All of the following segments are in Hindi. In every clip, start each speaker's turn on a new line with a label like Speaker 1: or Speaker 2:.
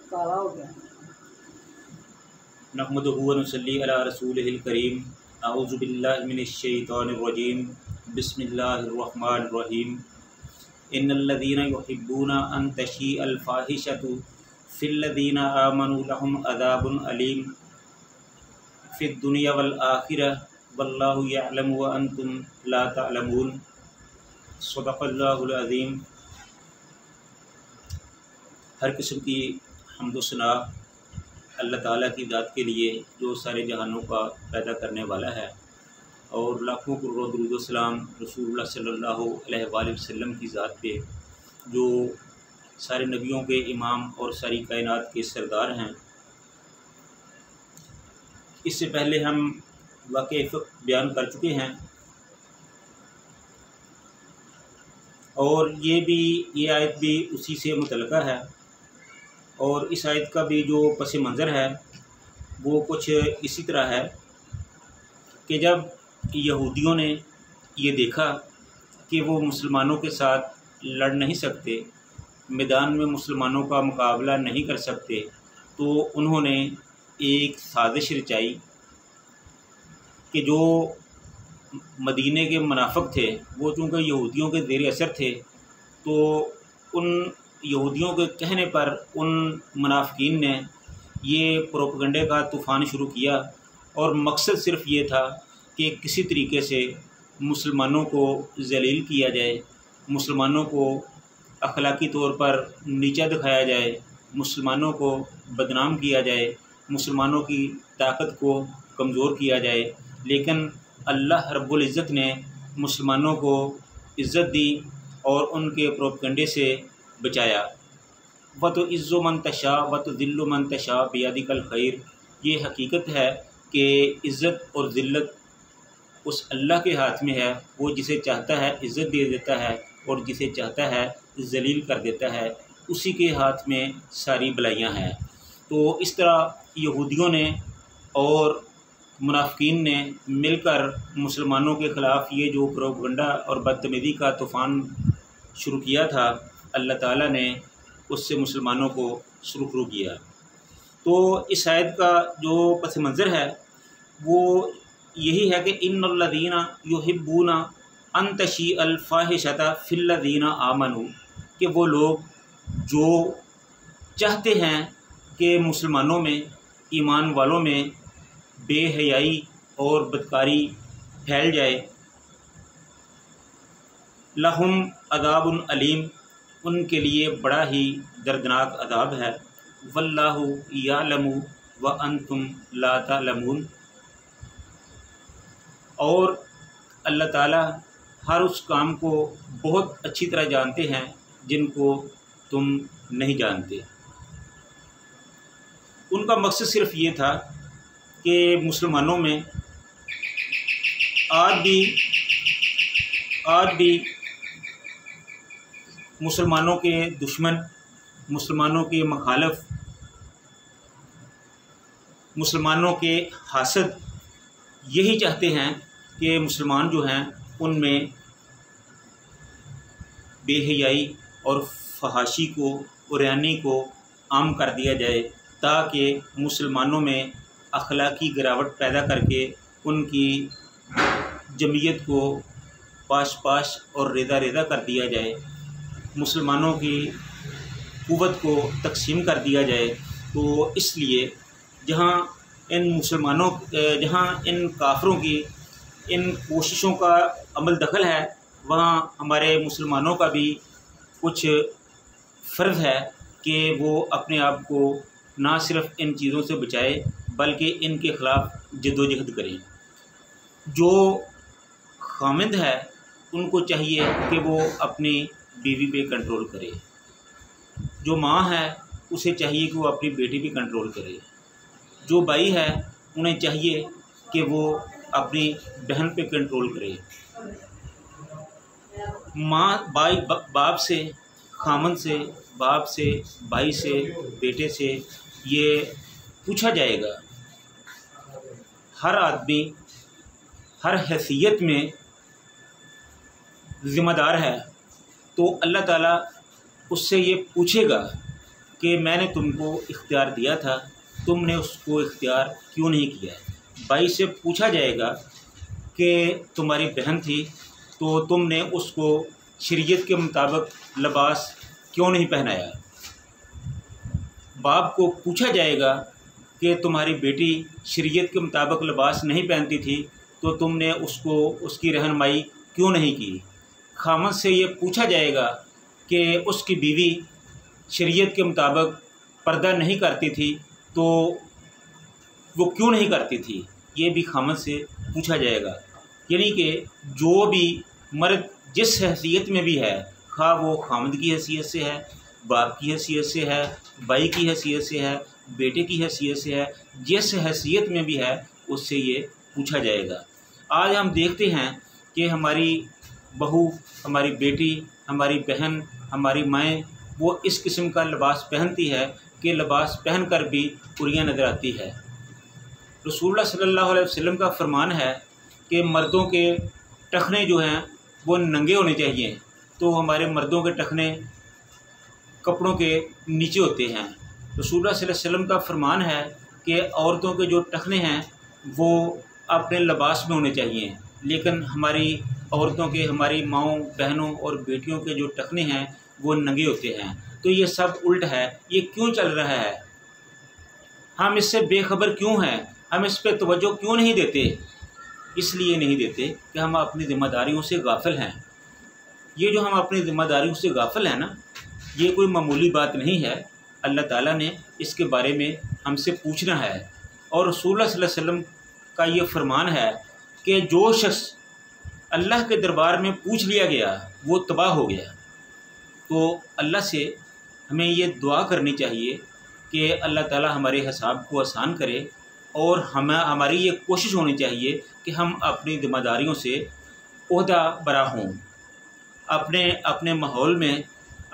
Speaker 1: काला हो गया।
Speaker 2: नहमदुहु व नुसल्ली अला रसूलिहिल करीम। अऊज़ु बिल्लाहि मिनश शैतानिर रजीम। बिस्मिल्लाहिर रहमानिर रहीम। इन्नल्लज़ीना युहिब्बूना अन तशीअल फ़ाहिशतु फ़िल्लज़ीना आमनू लहुम अज़ाबुन अलीम फ़िद दुनिया वल आखिरह वल्लाहु यअलमु व अंतुम ला तअलमून। सदक़ल्लाहुल अज़ीम। हर किस्म की हम्द व सना अल्लाह ताला की ज़ात के लिए जो सारे जहानों का पैदा करने वाला है, और लाखों करोड़ों दुरूद व सलाम रसूलुल्लाह सल्लल्लाहु अलैहि वसल्लम की ज़ात पे जो सारे नबियों के इमाम और सारी कायनात के सरदार हैं। इससे पहले हम वाक़या फ़िक़्ह बयान कर चुके हैं, और ये आयत भी उसी से मुतल्लिक़ा है। और इस आयत का भी जो पस मंज़र है वो कुछ इसी तरह है कि जब यहूदियों ने ये देखा कि वो मुसलमानों के साथ लड़ नहीं सकते, मैदान में मुसलमानों का मुकाबला नहीं कर सकते, तो उन्होंने एक साजिश रचाई कि जो मदीने के मुनाफिक थे वो चूँकि यहूदियों के ज़ेर असर थे, तो उन यहूदियों के कहने पर उन मुनाफिकीन ने ये प्रोपेगेंडे का तूफ़ान शुरू किया, और मकसद सिर्फ़ ये था कि किसी तरीके से मुसलमानों को ज़लील किया जाए, मुसलमानों को अखलाकी तौर पर नीचा दिखाया जाए, मुसलमानों को बदनाम किया जाए, मुसलमानों की ताकत को कमज़ोर किया जाए। लेकिन अल्लाह रब्बुल इज़्ज़त ने मुसलमानों को इज़्ज़त दी और उनके प्रोपेगेंडे से बचाया। व तो इज़्ज़ो मन तशा व तो ज़िल्लु मन तशा बियदिकल खैर। ये हकीकत है कि इज़्ज़त और ज़िल्लत उस अल्लाह के हाथ में है। वो जिसे चाहता है इज़्ज़त दे देता है और जिसे चाहता है ज़लील कर देता है। उसी के हाथ में सारी भलाइयाँ हैं। तो इस तरह यहूदियों ने और मुनाफिकीन ने मिलकर मुसलमानों के ख़िलाफ़ ये जो प्रोपेगेंडा और बदतमीज़ी का तूफ़ान शुरू किया था, अल्लाह ताला ने उससे मुसलमानों को सुरखरू किया। तो इस आयत का जो पस मंज़र है वो यही है कि इन्नल्लज़ीना युहिब्बूना अन तशीअल फ़ाहिशता फ़िल्लज़ीना आमनू, कि वो लोग जो चाहते हैं कि मुसलमानों में, ईमान वालों में बेहयाई और बदकारी फैल जाए। लहुम अज़ाबुन अलीम, उनके लिए बड़ा ही दर्दनाक अज़ाब है। वल्लाहु यालमु व अंतुम ला तालमून, और अल्लाह ताला हर उस काम को बहुत अच्छी तरह जानते हैं जिनको तुम नहीं जानते। उनका मकसद सिर्फ़ ये था कि मुसलमानों में आज भी मुसलमानों के दुश्मन, मुसलमानों के मुखालिफ, मुसलमानों के हासद यही चाहते हैं कि मुसलमान जो हैं उनमें बेहयाई और फहाशी को, उर्यानी को आम कर दिया जाए, ताकि मुसलमानों में अखलाकी गिरावट पैदा करके उनकी जमीयत को पाश पाश और रेदा रेदा कर दिया जाए, मुसलमानों की क़ुव्वत को तकसीम कर दिया जाए। तो इसलिए जहाँ इन काफ़िरों की इन कोशिशों का अमल दखल है, वहाँ हमारे मुसलमानों का भी कुछ फ़र्ज़ है कि वो अपने आप को ना सिर्फ़ इन चीज़ों से बचाए बल्कि इनके ख़िलाफ़ जद्दोजहद करें। जो खामिद है उनको चाहिए कि वो अपनी बीवी पे कंट्रोल करे, जो माँ है उसे चाहिए कि वो अपनी बेटी पे कंट्रोल करे, जो भाई है उन्हें चाहिए कि वो अपनी बहन पे कंट्रोल करे। माँ बाप से, खामन से, बाप से, भाई से, बेटे से ये पूछा जाएगा। हर आदमी हर हैसियत में ज़िम्मेदार है, तो अल्लाह ताला उससे ये पूछेगा कि मैंने तुमको इख्तियार दिया था, तुमने उसको इख्तियार क्यों नहीं किया है। भाई से पूछा जाएगा कि तुम्हारी बहन थी तो तुमने उसको शरीयत के मुताबिक लिबास क्यों नहीं पहनाया। बाप को पूछा जाएगा कि तुम्हारी बेटी शरीयत के मुताबिक लिबास नहीं पहनती थी तो तुमने उसको उसकी रहनुमाई क्यों नहीं की। खामद से ये पूछा जाएगा कि उसकी बीवी शरीयत के मुताबिक पर्दा नहीं करती थी तो वो क्यों नहीं करती थी, ये भी खामद से पूछा जाएगा। यानी कि जो भी मर्द जिस हैसियत में भी है, खा वो खामद की हैसियत से है, बाप की हैसियत से है, भाई की हैसियत से है, बेटे की हैसियत से है, जिस हैसियत में भी है उससे ये पूछा जाएगा। आज हम देखते हैं कि हमारी बहू, हमारी बेटी, हमारी बहन, हमारी माएँ वो इस किस्म का लिबास पहनती है कि लिबास पहनकर भी पुरियाँ नज़र आती है। रसूलुल्लाह सल्लल्लाहु अलैहि वसल्लम का फरमान है कि मर्दों के टखने जो हैं वो नंगे होने चाहिए, तो हमारे मर्दों के टखने कपड़ों के नीचे होते हैं। रसूलुल्लाह सल्लल्लाहु अलैहि वसल्लम का फरमान है कि औरतों के जो टखने हैं वो अपने लिबास में होने चाहिए, लेकिन हमारी औरतों के, हमारी माँओं, बहनों और बेटियों के जो टखने हैं वो नंगे होते हैं। तो ये सब उल्ट है। ये क्यों चल रहा है? हम इससे बेखबर क्यों हैं? हम इस पर तवज्जो क्यों नहीं देते? इसलिए नहीं देते कि हम अपनी ज़िम्मेदारियों से गाफिल हैं। ये जो हम अपनी ज़िम्मेदारियों से गाफिल हैं ना, ये कोई मामूली बात नहीं है। अल्लाह ताला ने इसके बारे में हमसे पूछना है। और रसूलुल्लाह सल्लल्लाहु अलैहि वसल्लम का ये फरमान है कि जो शख्स अल्लाह के दरबार में पूछ लिया गया वो तबाह हो गया। तो अल्लाह से हमें ये दुआ करनी चाहिए कि अल्लाह ताला हमारे हिसाब को आसान करे, और हमारी ये कोशिश होनी चाहिए कि हम अपनी ज़िम्मेदारियों से ओहदा बरा हों, अपने अपने माहौल में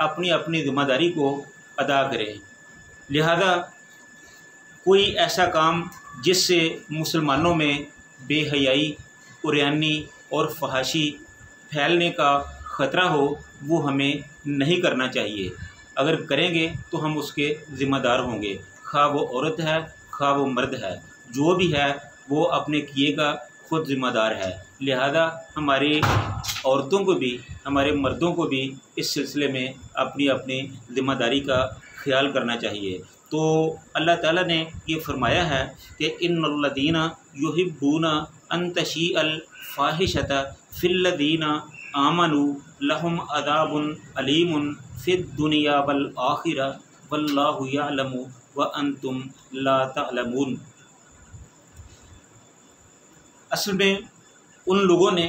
Speaker 2: अपनी अपनी ज़िम्मेदारी को अदा करें। लिहाजा कोई ऐसा काम जिससे मुसलमानों में बेहयाई, उरियानी और फहाशी फैलने का ख़तरा हो वो हमें नहीं करना चाहिए। अगर करेंगे तो हम उसके ज़िम्मेदार होंगे, खा वो औरत है, खा वो मर्द है, जो भी है वो अपने किए का खुद ज़िम्मेदार है। लिहाजा हमारी औरतों को भी, हमारे मर्दों को भी इस सिलसिले में अपनी अपनी ज़िम्मेदारी का ख्याल करना चाहिए। तो अल्लाह ताला ने ये फरमाया है कि इन्नल्लज़ीना युहिब्बूना अन तशीअल फ़ाहिशता फ़िल्लज़ीना आमनू लहुम अज़ाबुन अलीमुन फ़िद दुनिया वल आखिरा वल्लाहु यअलमु व अंतुम ला तअलमून। असल में उन लोगों ने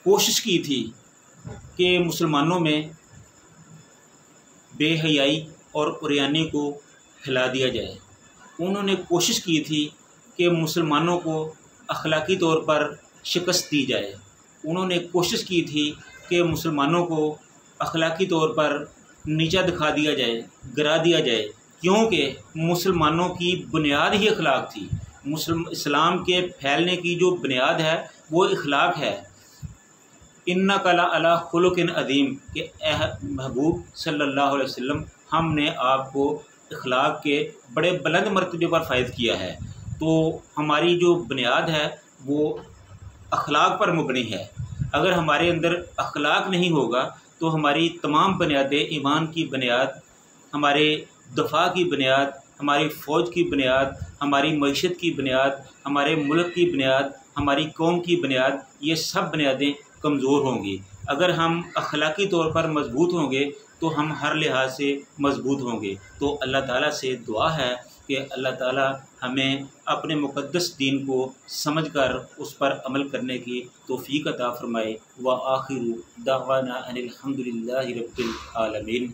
Speaker 2: कोशिश की थी कि मुसलमानों में बेहयाई और उरियानी को फैला दिया जाए। उन्होंने कोशिश की थी कि मुसलमानों को अखलाकी तौर पर शिकस्त दी जाए। उन्होंने कोशिश की थी कि मुसलमानों को अखलाकी तौर पर नीचा दिखा दिया जाए, गिरा दिया जाए, क्योंकि मुसलमानों की बुनियाद ही अखलाक थी। इस्लाम के फैलने की जो बुनियाद है वो अखलाक है। इन्नका लअला खुलुकिन अज़ीम के महबूब सल्लल्लाहु अलैहि वसल्लम, हमने आपको अखलाक के बड़े बुलंद मर्तबे पर फ़ायद किया है। तो हमारी जो बुनियाद है वो अखलाक पर मुबनी है। अगर हमारे अंदर अखलाक नहीं होगा तो हमारी तमाम बुनियादें, ईमान की बुनियाद, हमारे दफ़ा की बुनियाद, हमारी फ़ौज की बुनियाद, हमारी मईशत की बुनियाद, हमारे मुल्क की बुनियाद, हमारी कौम की बुनियाद, ये सब बुनियादें कमज़ोर होंगी। अगर हम अखलाकी तौर पर मजबूत होंगे तो हम हर लिहाज से मजबूत होंगे। तो अल्लाह ताला से दुआ है कि अल्लाह ताला हमें अपने मुक़द्दस दीन को समझकर उस पर अमल करने की तौफ़ीक़ अता फ़रमाए। व आखिरु दावाना अनिल हम्दुलिल्लाहि रब्बिल आलमीन।